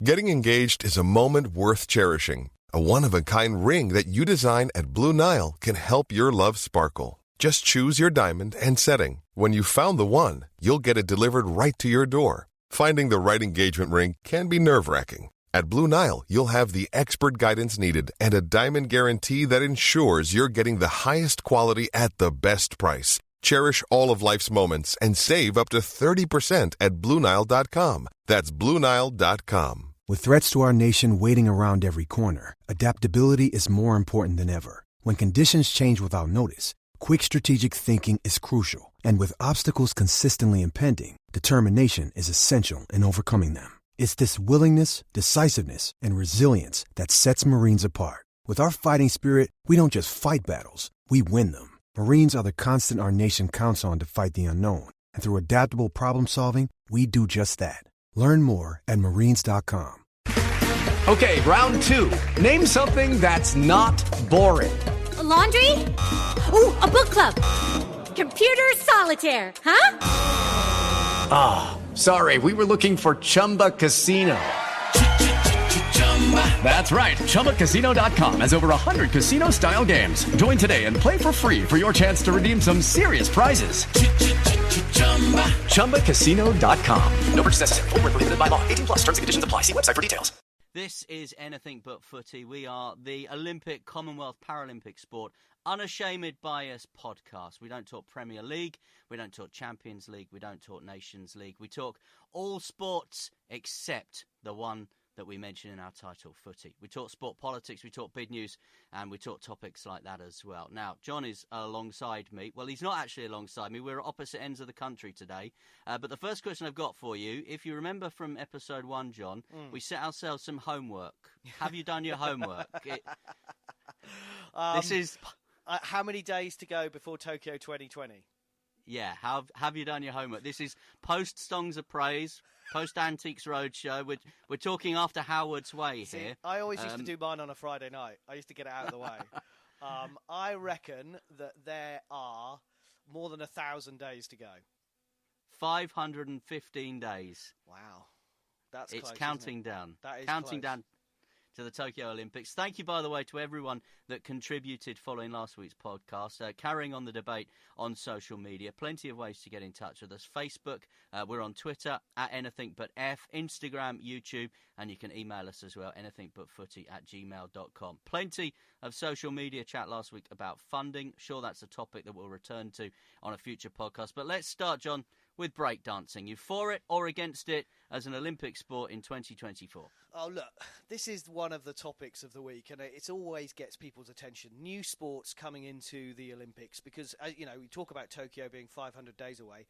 Getting engaged is a moment worth cherishing. A one-of-a-kind ring that you design at Blue Nile can help your love sparkle. Just choose your diamond and setting. When you've found the one, you'll get it delivered right to your door. Finding the right engagement ring can be nerve-wracking. At Blue Nile, you'll have the expert guidance needed and a diamond guarantee that ensures you're getting the highest quality at the best price. Cherish all of life's moments and save up to 30% at BlueNile.com. That's BlueNile.com. With threats to our nation waiting around every corner, adaptability is more important than ever. When conditions change without notice, quick strategic thinking is crucial. And with obstacles consistently impending, determination is essential in overcoming them. It's this willingness, decisiveness, and resilience that sets Marines apart. With our fighting spirit, we don't just fight battles, we win them. Marines are the constant our nation counts on to fight the unknown. And through adaptable problem solving, we do just that. Learn more at Marines.com. Okay, round two. Name something that's not boring. A laundry? Ooh, a book club. Computer solitaire, huh? Ah, sorry, we were looking for Chumba Casino. That's right, ChumbaCasino.com has over 100 casino-style games. Join today and play for free for your chance to redeem some serious prizes. ChumbaCasino.com. No purchase necessary. Void where prohibited by law. 18 plus. Terms and conditions apply. See website for details. This is Anything But Footy. We are the Olympic, Commonwealth, Paralympic sport, unashamed bias podcast. We don't talk Premier League. We don't talk Champions League. We don't talk Nations League. We talk all sports except the one that we mention in our title, footy. We talk sport politics, we talk big news, and we talk topics like that as well. Now, John is alongside me. Well, he's not actually alongside me. We're at opposite ends of the country today. But the first question I've got for you, if you remember from episode 1, John, we set ourselves some homework. Have you done your homework? This is... how many days to go before Tokyo 2020? Yeah, have you done your homework? This is post-Songs of Praise, post-Antiques Roadshow. We're talking after Howard's Way here. I always used to do mine on a Friday night. I used to get it out of the way. I reckon that there are more than 1,000 days to go. 515 days. Wow. That's It's close, counting isn't it? down. That is counting close. down to the Tokyo Olympics. Thank you, by the way, to everyone that contributed following last week's podcast, carrying on the debate on social media. Plenty of ways to get in touch with us. Facebook, we're on Twitter, at AnythingButF, Instagram, YouTube, and you can email us as well, anythingbutfooty@gmail.com. Plenty of social media chat last week about funding. Sure, that's a topic that we'll return to on a future podcast. But let's start, John, with breakdancing. You for it or against it as an Olympic sport in 2024? Oh, look, this is one of the topics of the week, and it always gets people's attention. New sports coming into the Olympics, because, we talk about Tokyo being 500 days away.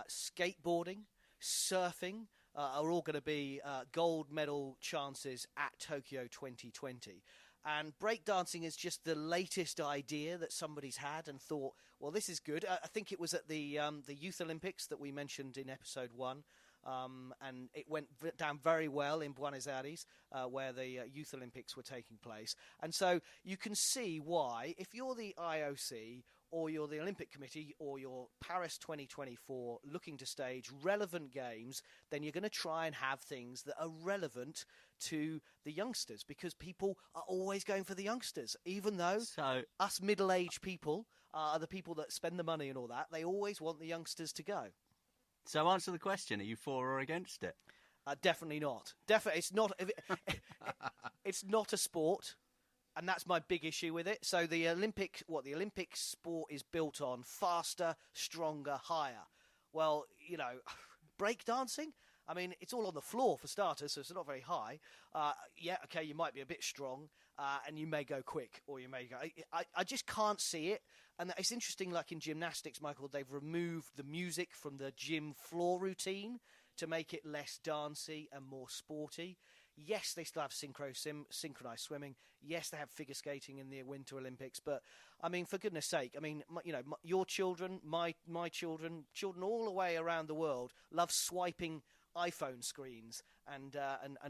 Skateboarding, surfing are all going to be gold medal chances at Tokyo 2020. And breakdancing is just the latest idea that somebody's had and thought, well, this is good. I think it was at the Youth Olympics that we mentioned in episode 1. And it went down very well in Buenos Aires, where the Youth Olympics were taking place. And so you can see why, if you're the IOC or you're the Olympic Committee or you're Paris 2024 looking to stage relevant games, then you're going to try and have things that are relevant to the youngsters, because people are always going for the youngsters, even though us middle-aged people are the people that spend the money and all that. They always want the youngsters to go. So answer the question, are you for or against it? Definitely not. Definitely, it's not. It's not a sport, and that's my big issue with it. So the Olympic sport is built on: faster, stronger, higher. Well, breakdancing. I mean, it's all on the floor for starters, so it's not very high. You might be a bit strong, and you may go quick, or you may go... I just can't see it. And it's interesting, like in gymnastics, Michael, they've removed the music from the gym floor routine to make it less dancey and more sporty. Yes, they still have synchronized swimming. Yes, they have figure skating in the Winter Olympics. But, I mean, for goodness sake, I mean, your children, my children all the way around the world love swiping iPhone screens and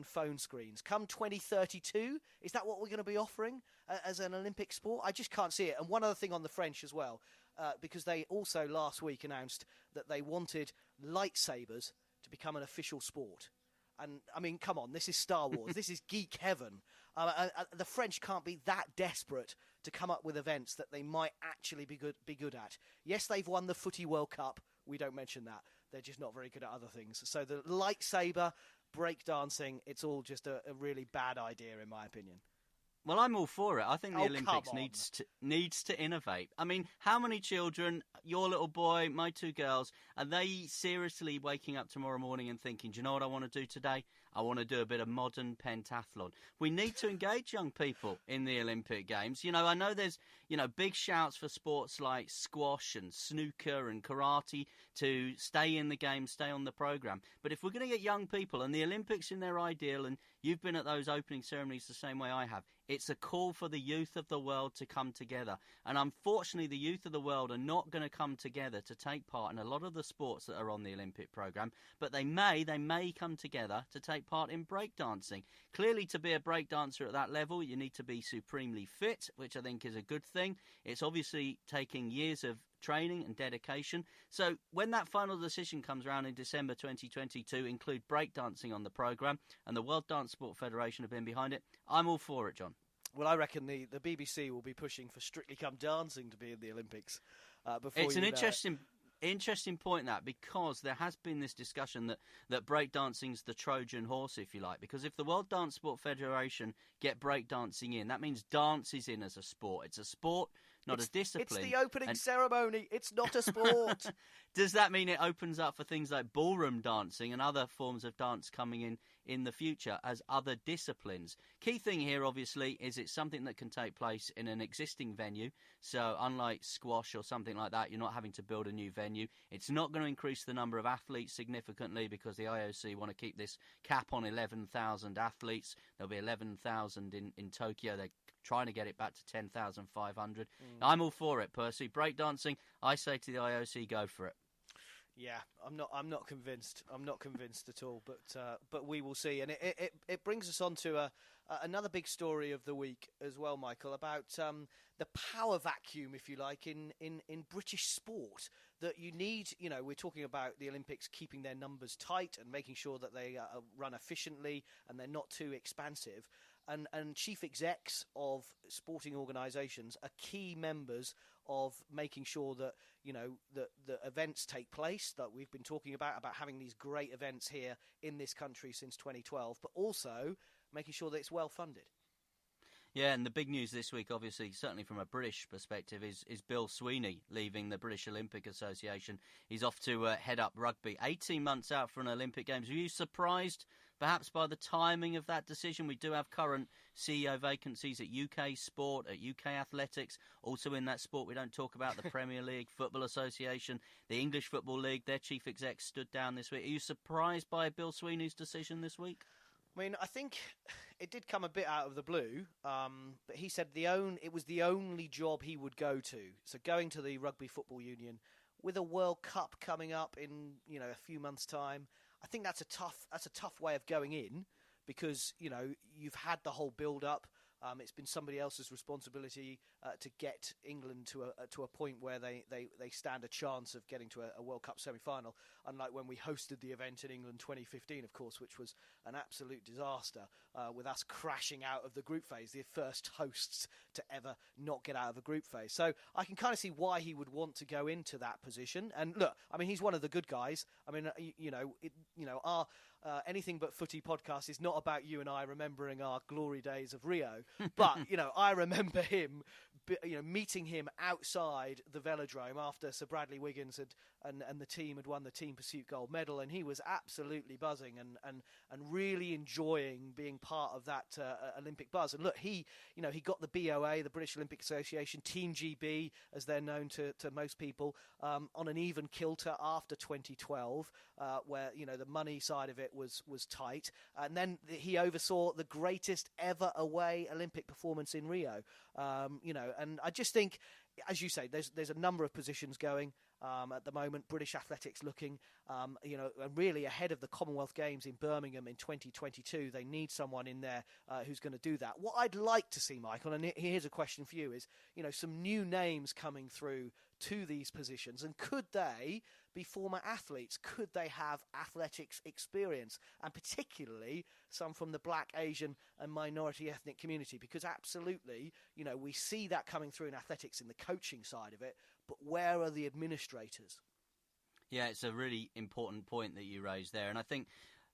phone screens. Come 2032, is that what we're going to be offering as an Olympic sport? I just can't see it. And one other thing on the French as well, because they also last week announced that they wanted lightsabers to become an official sport. And, I mean, come on, this is Star Wars. This is geek heaven. The French can't be that desperate to come up with events that they might actually be good at. Yes, they've won the Footy World Cup. We don't mention that. They're just not very good at other things. So the lightsaber, breakdancing, it's all just a really bad idea, in my opinion. Well, I'm all for it. I think the Olympics come on. needs to innovate. I mean, how many children, your little boy, my two girls, are they seriously waking up tomorrow morning and thinking, do you know what I want to do today? I want to do a bit of modern pentathlon. We need to engage young people in the Olympic Games. You know, I know there's, big shouts for sports like squash and snooker and karate to stay in the game, stay on the programme. But if we're going to get young people, and the Olympics in their ideal, and you've been at those opening ceremonies the same way I have, it's a call for the youth of the world to come together. And unfortunately, the youth of the world are not going to come together to take part in a lot of the sports that are on the Olympic programme, but they may come together to take part in breakdancing. Clearly, to be a breakdancer at that level, you need to be supremely fit, which I think is a good thing. It's obviously taking years of training and dedication. So when that final decision comes around in December 2020 to include breakdancing on the programme, and the World Dance Sport Federation have been behind it, I'm all for it, John. Well, I reckon the BBC will be pushing for Strictly Come Dancing to be in the Olympics. It's an interesting point, that, because there has been this discussion that breakdancing's the Trojan horse, if you like, because if the World Dance Sport Federation get breakdancing in, that means dance is in as a sport. It's a sport, not a discipline. It's the opening ceremony. It's not a sport. Does that mean it opens up for things like ballroom dancing and other forms of dance coming in the future as other disciplines? Key thing here, obviously, is it's something that can take place in an existing venue. So unlike squash or something like that, you're not having to build a new venue. It's not going to increase the number of athletes significantly because the IOC want to keep this cap on 11,000 athletes. There'll be 11,000 in Tokyo. They're trying to get it back to 10,500. I'm all for it, Percy. Breakdancing, I say to the IOC, go for it. Yeah, I'm not convinced. I'm not convinced at all. But we will see. And it brings us on to another big story of the week as well, Michael, about the power vacuum, if you like, in British sport. That you need, we're talking about the Olympics keeping their numbers tight and making sure that they run efficiently and they're not too expansive. And chief execs of sporting organisations are key members of making sure that, that the events take place, that we've been talking about having these great events here in this country since 2012, but also making sure that it's well funded. Yeah, and the big news this week, obviously, certainly from a British perspective, is Bill Sweeney leaving the British Olympic Association. He's off to head up rugby. 18 months out for an Olympic Games. Were you surprised, perhaps, by the timing of that decision? We do have current CEO vacancies at UK Sport, at UK Athletics. Also in that sport, we don't talk about the Premier League, Football Association, the English Football League. Their chief exec stood down this week. Are you surprised by Bill Sweeney's decision this week? I mean, I think it did come a bit out of the blue, but he said it was the only job he would go to. So going to the Rugby Football Union with a World Cup coming up in a few months' time, I think that's a tough way of going in because you've had the whole build up. It's been somebody else's responsibility to get England to a point where they stand a chance of getting to a World Cup semi-final, unlike when we hosted the event in England 2015, of course, which was an absolute disaster, with us crashing out of the group phase, the first hosts to ever not get out of a group phase. So I can kind of see why he would want to go into that position. And look, I mean, he's one of the good guys. I mean, our Anything But Footy podcast is not about you and I remembering our glory days of Rio, but I remember him, meeting him outside the velodrome after Sir Bradley Wiggins and the team had won the team pursuit gold medal, and he was absolutely buzzing and really enjoying being part of that Olympic buzz. And look, he got the BOA, the British Olympic Association, Team GB, as they're known to most people, on an even kilter after 2012, where the money side of it was tight, and then he oversaw the greatest ever away Olympic performance in Rio. And I just think, as you say, there's a number of positions going at the moment. British athletics looking, really ahead of the Commonwealth Games in Birmingham in 2022. They need someone in there who's going to do that. What I'd like to see, Michael, and here's a question for you, is some new names coming through to these positions, and could they be former athletes? Could they have athletics experience, and particularly some from the Black, Asian and minority ethnic community? Because absolutely, we see that coming through in athletics in the coaching side of it, but where are the administrators? Yeah, it's a really important point that you raised there, and I think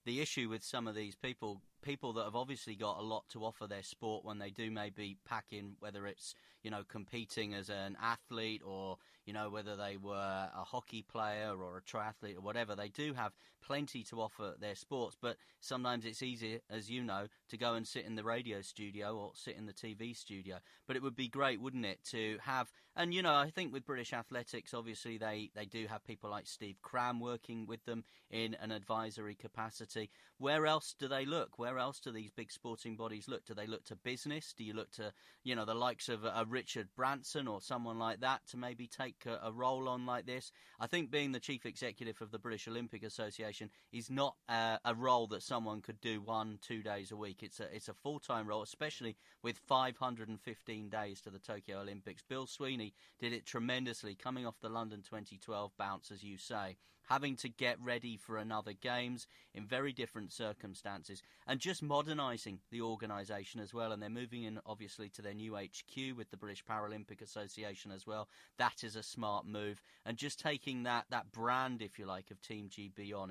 the issue with some of these people that have obviously got a lot to offer their sport when they do maybe pack in, whether it's, competing as an athlete or, whether they were a hockey player or a triathlete or whatever, they do have plenty to offer their sports. But sometimes it's easier, as you know, to go and sit in the radio studio or sit in the TV studio. But it would be great, wouldn't it, to have, and, I think with British Athletics, obviously they do have people like Steve Cram working with them in an advisory capacity. Where else do they look? Where else do these big sporting bodies look? Do they look to business? Do you look to, the likes of Richard Branson or someone like that to maybe take a role on like this? I think being the chief executive of the British Olympic Association is not a role that someone could do 1-2 days a week. It's a full-time role, especially with 515 days to the Tokyo Olympics. Bill Sweeney did it tremendously, coming off the London 2012 bounce, as you say, having to get ready for another Games in very different circumstances, and just modernising the organisation as well. And they're moving in, obviously, to their new HQ with the British Paralympic Association as well. That is a smart move. And just taking that brand, if you like, of Team GB on.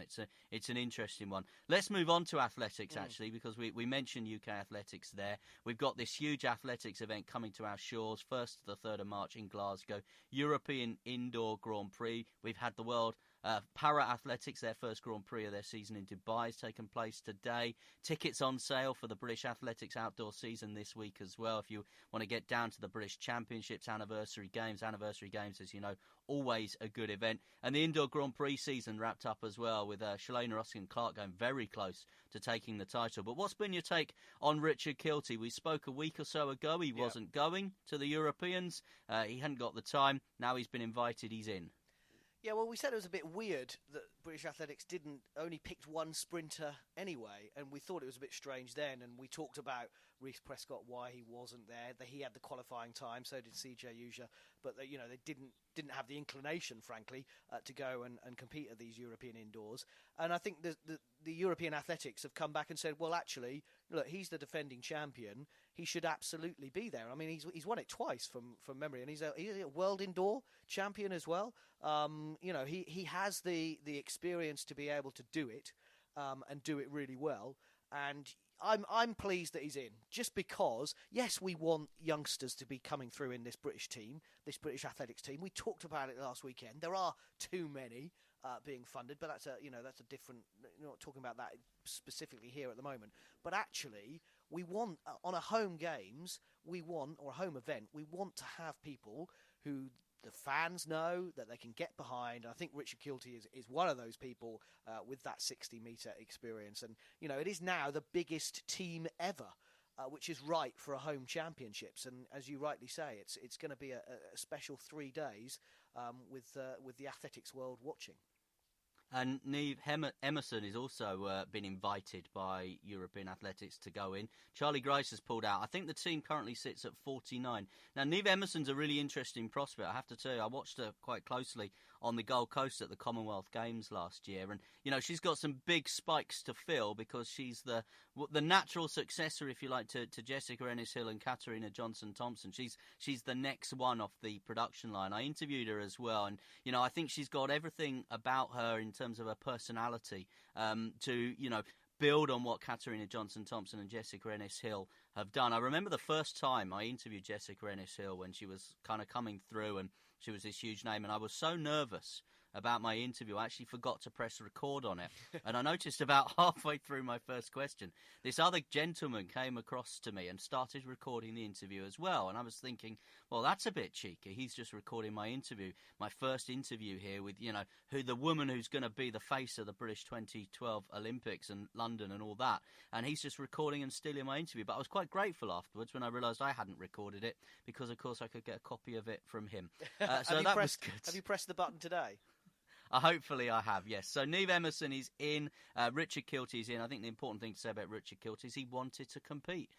It's an interesting one. Let's move on to athletics, actually, because we mentioned UK athletics there. We've got this huge athletics event coming to our shores, 1st to the 3rd of March in Glasgow, European Indoor Grand Prix. We've had the World Para-Athletics, their first Grand Prix of their season in Dubai, has taken place today. Tickets on sale for the British Athletics outdoor season this week as well. If you want to get down to the British Championships, Anniversary Games, as you know, always a good event. And the Indoor Grand Prix season wrapped up as well with Shalana Ruskin-Clark going very close to taking the title. But what's been your take on Richard Kilty? We spoke a week or so ago. He wasn't going to the Europeans. He hadn't got the time. Now he's been invited. He's in. Yeah, well, we said it was a bit weird that British Athletics only picked one sprinter anyway, and we thought it was a bit strange then, and we talked about Reece Prescott, why he wasn't there, that he had the qualifying time, so did CJ Uja, but they didn't have the inclination, frankly, to go and compete at these European indoors. And I think the European Athletics have come back and said, well, actually, look, he's the defending champion. He should absolutely be there. I mean, he's won it twice from memory, and he's a world indoor champion as well. He has the experience to be able to do it and do it really well. And I'm pleased that he's in, just because, yes, we want youngsters to be coming through in this British team, this British athletics team. We talked about it last weekend. There are too many being funded, but that's a different. You're not talking about that specifically here at the moment. But actually, we want on a home games, or a home event, we want to have people who the fans know that they can get behind. I think Richard Kilty is one of those people with that 60-metre experience. And, it is now the biggest team ever, which is right for a home championships. And as you rightly say, it's going to be a special 3 days with the athletics world watching. And Niamh Emerson has also been invited by European Athletics to go in. Charlie Grice has pulled out. I think the team currently sits at 49. Now, Niamh Emerson's a really interesting prospect. I have to tell you, I watched her quite closely on the Gold Coast at the Commonwealth Games last year. And, she's got some big spikes to fill because she's the natural successor, if you like, to Jessica Ennis-Hill and Katarina Johnson-Thompson. She's the next one off the production line. I interviewed her as well. And, I think she's got everything about her in terms of her personality to, build on what Katarina Johnson-Thompson and Jessica Ennis-Hill have done. I remember the first time I interviewed Jessica Ennis-Hill when she was kind of coming through and she was this huge name, and I was so nervous about my interview, I actually forgot to press record on it. And I noticed about halfway through my first question, this other gentleman came across to me and started recording the interview as well. And I was thinking, well, that's a bit cheeky. He's just recording my interview, my first interview here with, who the woman who's going to be the face of the British 2012 Olympics and London and all that. And he's just recording and stealing my interview. But I was quite grateful afterwards when I realised I hadn't recorded it because, of course, I could get a copy of it from him. So that was good. Have you pressed the button today? Hopefully I have, yes. So Neve Emerson is in, Richard Kilty is in. I think the important thing to say about Richard Kilty is he wanted to compete.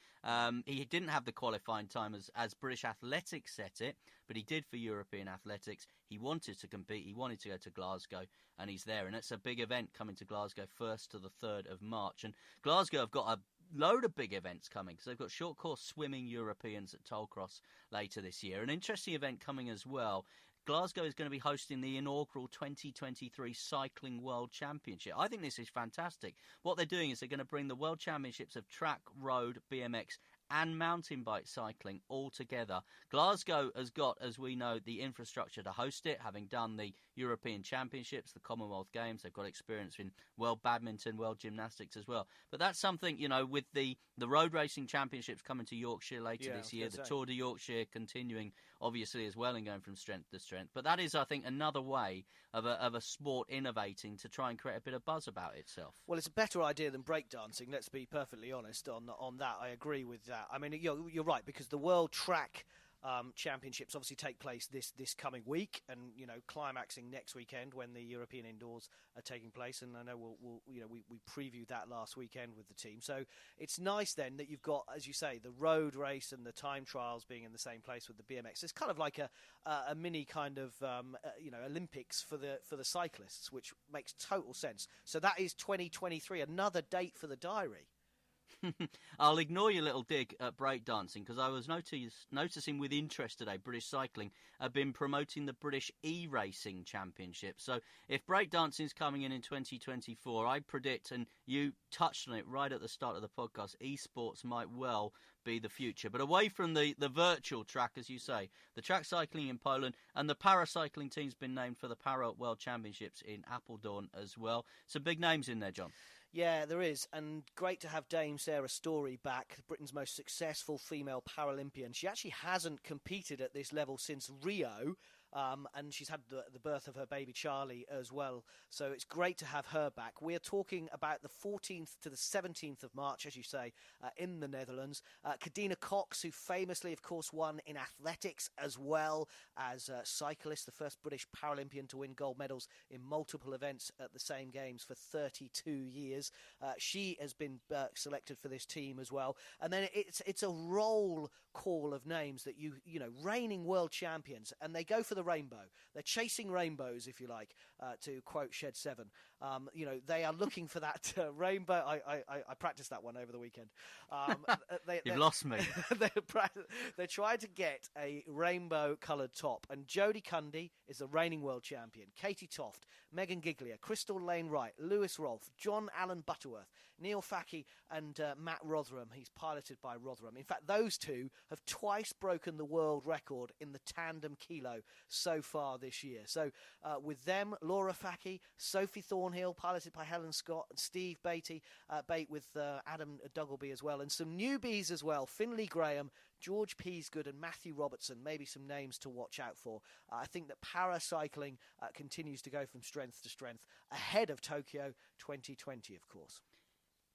He didn't have the qualifying time as British Athletics set it, but he did for European Athletics. He wanted to compete. He wanted to go to Glasgow, and he's there. And it's a big event coming to Glasgow 1st to the 3rd of March. And Glasgow have got a load of big events coming because they've got short course swimming Europeans at Tollcross later this year. An interesting event coming as well. Glasgow is going to be hosting the inaugural 2023 Cycling World Championship. I think this is fantastic. What they're doing is they're going to bring the World Championships of track, road, BMX and mountain bike cycling all together. Glasgow has got, as we know, the infrastructure to host it, having done the European Championships, the Commonwealth Games. They've got experience in World Badminton, World Gymnastics as well. But that's something, with the road racing championships coming to Yorkshire later this year, the Tour de Yorkshire continuing, obviously, as well and going from strength to strength. But that is, I think, another way of a sport innovating to try and create a bit of buzz about itself. Well, it's a better idea than breakdancing, let's be perfectly honest on that. I agree with that. I mean, you're right, because the World Track Championships obviously take place this coming week, and climaxing next weekend when the European Indoors are taking place. And I know we previewed that last weekend with the team. So it's nice then that you've got, as you say, the road race and the time trials being in the same place with the BMX. It's kind of like a mini kind of Olympics for the cyclists, which makes total sense. So that is 2023, another date for the diary. I'll ignore your little dig at breakdancing because I was noticing with interest today British Cycling have been promoting the British e-racing championship. So if breakdancing is coming in 2024, I predict, and you touched on it right at the start of the podcast, esports might well be the future. But away from the virtual track, as you say, the track cycling in Poland, and the paracycling team's been named for the Para World Championships in Apeldoorn as well. Some big names in there, John. Yeah, there is, and great to have Dame Sarah Storey back, Britain's most successful female Paralympian. She actually hasn't competed at this level since Rio, and she's had the birth of her baby Charlie as well, so it's great to have her back. We're talking about the 14th to the 17th of March, as you say, in the Netherlands. Kadina Cox, who famously, of course, won in athletics as well as cyclist, the first British Paralympian to win gold medals in multiple events at the same games for 32 years. She has been selected for this team as well. And then it's a roll call of names that you know, reigning world champions, and they go for the rainbow. They're chasing rainbows, if you like, to quote Shed 7. They are looking for that rainbow. I practiced that one over the weekend. You've lost me. They're trying to get a rainbow-coloured top, and Jodie Cundy is the reigning world champion. Katie Toft, Megan Giglia, Crystal Lane Wright, Lewis Rolfe, John Allen Butterworth, Neil Facky, and Matt Rotherham. He's piloted by Rotherham. In fact, those two have twice broken the world record in the tandem kilo so far this year. So with them, Laura Facky, Sophie Thornhill, piloted by Helen Scott, and Steve Bate with Adam Duggleby as well, and some newbies as well, Finley Graham, George Peasgood and Matthew Robertson, maybe some names to watch out for. I think that paracycling continues to go from strength to strength ahead of Tokyo 2020, of course.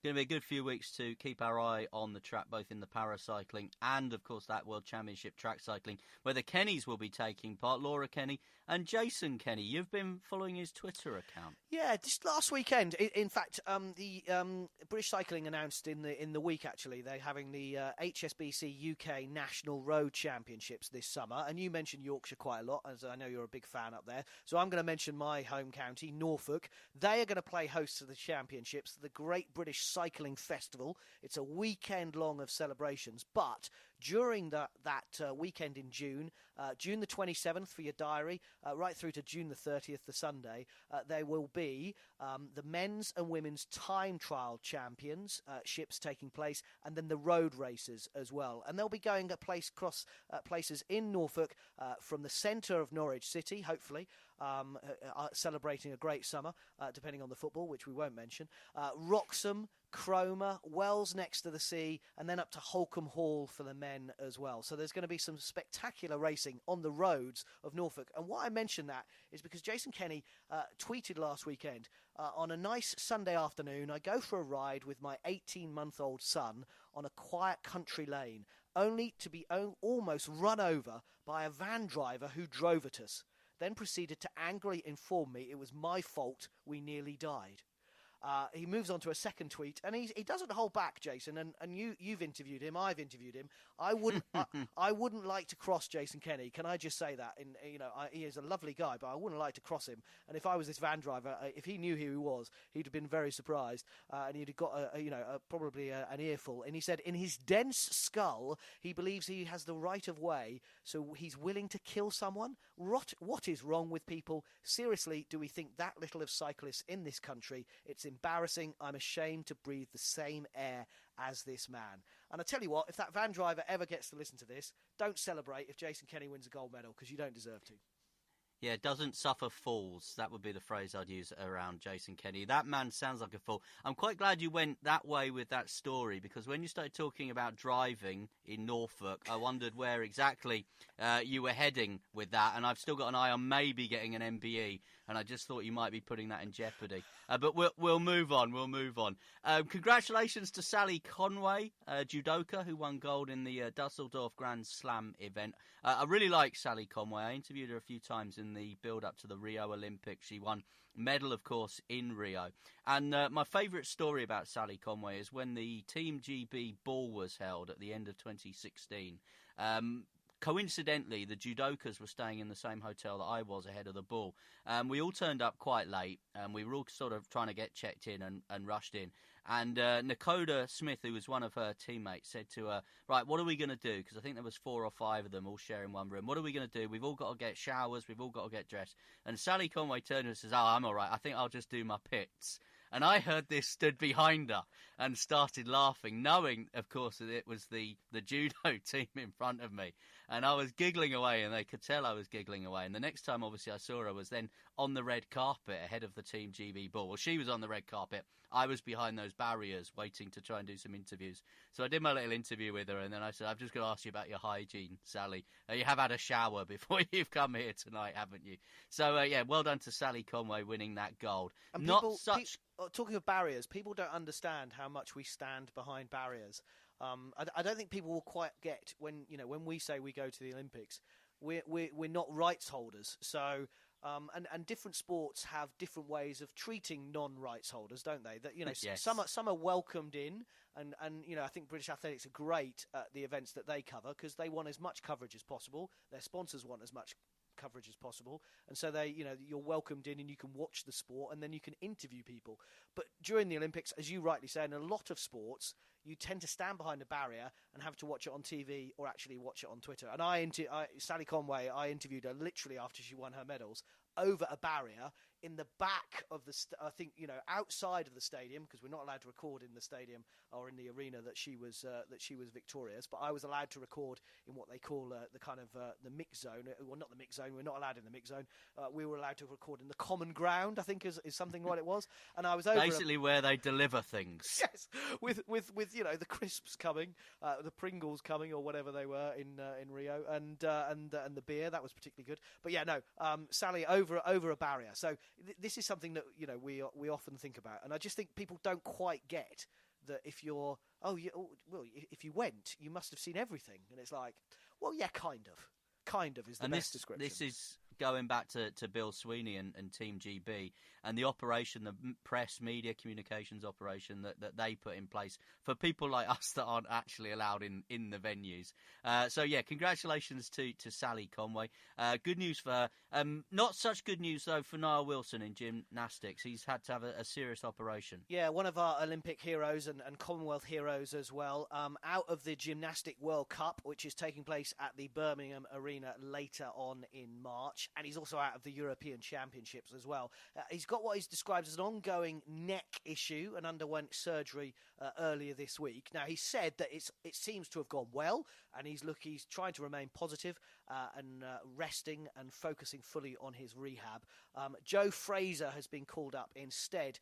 Going to be a good few weeks to keep our eye on the track, both in the paracycling and, of course, that World Championship track cycling, where the Kennys will be taking part, Laura Kenny and Jason Kenny. You've been following his Twitter account. Yeah, just last weekend. In fact, the British Cycling announced in the week, actually, they're having the HSBC UK National Road Championships this summer. And you mentioned Yorkshire quite a lot, as I know you're a big fan up there. So I'm going to mention my home county, Norfolk. They are going to play host to the championships, the Great British Cycling Festival. It's a weekend long of celebrations, but during that weekend in June the 27th for your diary, right through to June the 30th, the Sunday, there will be the men's and women's time trial championships taking place, and then the road races as well. And they'll be going across places in Norfolk, from the centre of Norwich City, hopefully, celebrating a great summer, depending on the football, which we won't mention. Wroxham, Cromer, Wells next to the sea, and then up to Holcombe Hall for the men as well. So there's going to be some spectacular racing on the roads of Norfolk. And why I mention that is because Jason Kenny tweeted last weekend, on a nice Sunday afternoon, I go for a ride with my 18-month-old son on a quiet country lane, only to be almost run over by a van driver who drove at us. then proceeded to angrily inform me it was my fault we nearly died. He moves on to a second tweet, and he doesn't hold back, Jason. And you've interviewed him, I've interviewed him. I wouldn't like to cross Jason Kenny. Can I just say that? He is a lovely guy, but I wouldn't like to cross him. And if I was this van driver, if he knew who he was, he'd have been very surprised, and he'd have got probably an earful. And he said, in his dense skull, he believes he has the right of way, so he's willing to kill someone. What is wrong with people? Seriously, do we think that little of cyclists in this country? It's embarrassing. I'm ashamed to breathe the same air as this man. And I tell you what, if that van driver ever gets to listen to this, don't celebrate if Jason Kenny wins a gold medal, because you don't deserve to. Yeah, doesn't suffer fools. That would be the phrase I'd use around Jason Kenny. That man sounds like a fool. I'm quite glad you went that way with that story, because when you started talking about driving in Norfolk, I wondered where exactly you were heading with that. And I've still got an eye on maybe getting an MBE, and I just thought you might be putting that in jeopardy. But we'll move on. We'll move on. Congratulations to Sally Conway, judoka, who won gold in the Dusseldorf Grand Slam event. I really like Sally Conway. I interviewed her a few times in the build-up to the Rio Olympics. She won medal, of course, in Rio. And my favourite story about Sally Conway is when the Team GB ball was held at the end of 2016. Coincidentally, the judokas were staying in the same hotel that I was ahead of the ball. We all turned up quite late, and we were all sort of trying to get checked in and rushed in. And Nakoda Smith, who was one of her teammates, said to her, right, what are we going to do? Because I think there was 4 or 5 of them all sharing one room. What are we going to do? We've all got to get showers. We've all got to get dressed. And Sally Conway turned and says, I'm all right. I think I'll just do my pits. And I heard this, stood behind her and started laughing, knowing, of course, that it was the judo team in front of me. And I was giggling away, and they could tell I was giggling away. And the next time, obviously, I saw her was then on the red carpet ahead of the Team GB ball. Well, she was on the red carpet. I was behind those barriers waiting to try and do some interviews. So I did my little interview with her, and then I said, I've just got to ask you about your hygiene, Sally. You have had a shower before you've come here tonight, haven't you? So, well done to Sally Conway winning that gold. And talking of barriers, people don't understand how much we stand behind barriers. I don't think people will quite get when we say we go to the Olympics, we're not rights holders. So and different sports have different ways of treating non-rights holders, don't they? That Yes. some are welcomed in, and I think British athletics are great at the events that they cover because they want as much coverage as possible. Their sponsors want as much coverage as possible, and so you're welcomed in and you can watch the sport and then you can interview people. But during the Olympics, as you rightly say, in a lot of sports you tend to stand behind a barrier and have to watch it on TV or actually watch it on Twitter. And Sally Conway, I interviewed her literally after she won her medals over a barrier in the back of outside of the stadium, because we're not allowed to record in the stadium or in the arena that she was victorious, but I was allowed to record in what they call the kind of the mix zone. Well, not the mix zone. We're not allowed in the mix zone. We were allowed to record in the common ground, I think is something what it was. And I was over basically where they deliver things. Yes, with the crisps coming, the Pringles coming, or whatever they were in Rio, and the beer that was particularly good. But Sally over a barrier. So this is something that we often think about, and I just think people don't quite get that if you went, you must have seen everything, and it's like, well, yeah, kind of is the best description. This is going back to Bill Sweeney and Team GB and the operation, the press media communications operation that they put in place for people like us that aren't actually allowed in the venues. Congratulations to Sally Conway. Good news for her. Not such good news, though, for Niall Wilson in gymnastics. He's had to have a serious operation. Yeah, one of our Olympic heroes and Commonwealth heroes as well, out of the Gymnastic World Cup, which is taking place at the Birmingham Arena later on in March. And he's also out of the European Championships as well. He's got what he's described as an ongoing neck issue and underwent surgery earlier this week. Now, he said that it seems to have gone well, and he's trying to remain positive and resting and focusing fully on his rehab. Joe Fraser has been called up instead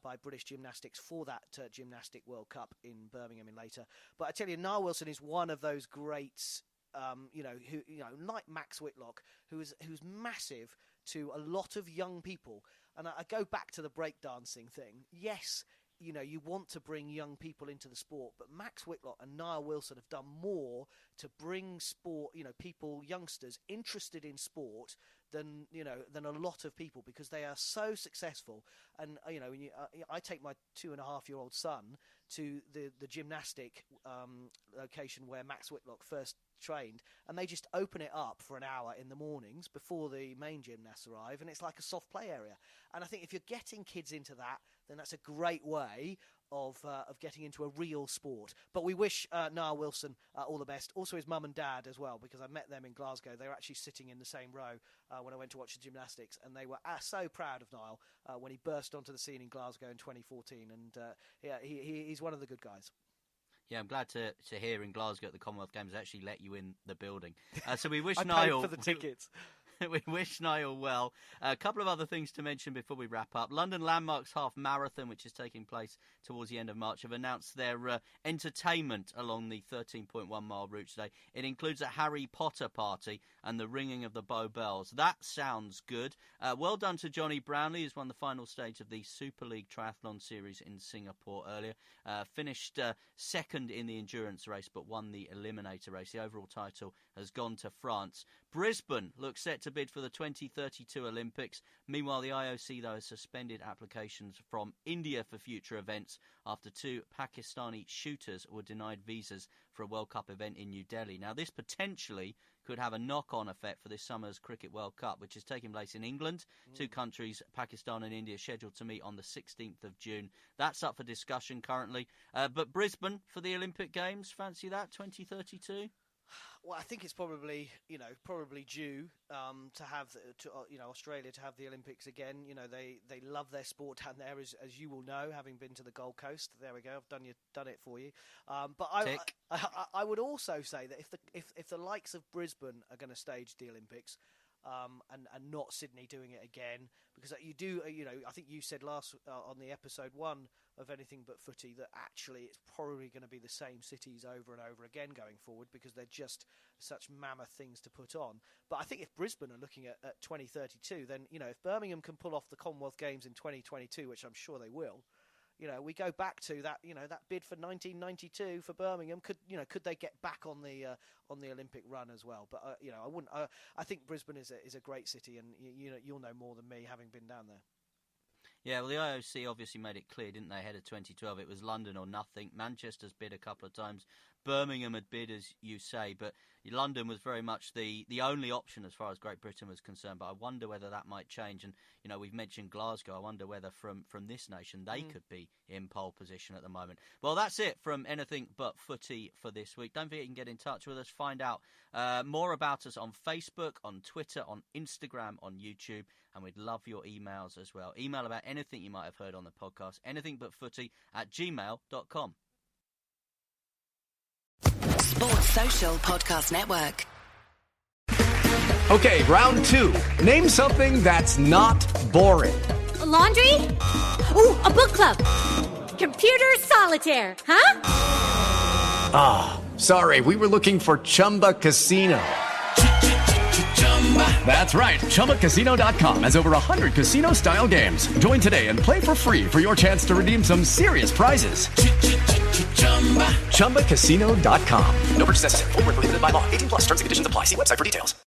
by British Gymnastics for that Gymnastic World Cup in Birmingham in later. But I tell you, Niall Wilson is one of those greats. Like Max Whitlock, who's massive to a lot of young people. And I go back to the breakdancing thing. Yes, you want to bring young people into the sport, but Max Whitlock and Niall Wilson have done more to bring sport, people, youngsters interested in sport than a lot of people, because they are so successful. And I take my 2.5-year-old son to the gymnastic location where Max Whitlock first trained, and they just open it up for an hour in the mornings before the main gymnasts arrive, and it's like a soft play area. And I think if you're getting kids into that, then that's a great way of getting into a real sport. But we wish Niall Wilson all the best. Also his mum and dad as well, because I met them in Glasgow. They were actually sitting in the same row when I went to watch the gymnastics, and they were so proud of Niall when he burst onto the scene in Glasgow in 2014. And he's one of the good guys. Yeah, I'm glad to hear in Glasgow at the Commonwealth Games they actually let you in the building. So we wish I Niall paid for the tickets. We wish Niall well. A couple of other things to mention before we wrap up. London Landmarks Half Marathon, which is taking place towards the end of March, have announced their entertainment along the 13.1-mile route today. It includes a Harry Potter party and the ringing of the Bow Bells. That sounds good. Well done to Johnny Brownlee, who's won the final stage of the Super League Triathlon Series in Singapore earlier. Finished second in the endurance race, but won the eliminator race. The overall title has gone to France. Brisbane looks set to bid for the 2032 Olympics. Meanwhile, the IOC, though, has suspended applications from India for future events after 2 Pakistani shooters were denied visas for a World Cup event in New Delhi. Now, this potentially could have a knock-on effect for this summer's Cricket World Cup, which is taking place in England. 2 countries, Pakistan and India, scheduled to meet on the 16th of June. That's up for discussion currently. But Brisbane for the Olympic Games, fancy that, 2032? Well, I think it's probably due to have Australia to have the Olympics again. They love their sport down there, as you will know, having been to the Gold Coast. There we go. I've done it for you. But I would also say that if the likes of Brisbane are going to stage the Olympics, and not Sydney doing it again, because you do, I think you said last on the episode 1 of Anything But Footy that actually it's probably going to be the same cities over and over again going forward, because they're just such mammoth things to put on. But I think if Brisbane are looking at 2032, then if Birmingham can pull off the Commonwealth Games in 2022, which I'm sure they will, we go back to that, that bid for 1992 for Birmingham. Could they get back on the Olympic run as well? But I wouldn't. I think Brisbane is a great city, and you'll know more than me, having been down there. Yeah, well, the IOC obviously made it clear, didn't they, ahead of 2012? It was London or nothing. Manchester's bid a couple of times. Birmingham had bid, as you say, but London was very much the only option as far as Great Britain was concerned. But I wonder whether that might change. And, we've mentioned Glasgow. I wonder whether from this nation they could be in pole position at the moment. Well, that's it from Anything But Footy for this week. Don't forget you can get in touch with us. Find out more about us on Facebook, on Twitter, on Instagram, on YouTube. And we'd love your emails as well. Email about anything you might have heard on the podcast. anythingbutfooty@gmail.com. Sports Social Podcast Network. Okay, round 2. Name something that's not boring. A laundry? Ooh, a book club. Computer solitaire, huh? Sorry, we were looking for Chumba Casino. That's right. ChumbaCasino.com has over 100 casino-style games. Join today and play for free for your chance to redeem some serious prizes. ChumbaCasino.com. No purchase necessary. Void where prohibited by law. 18+ terms and conditions apply. See website for details.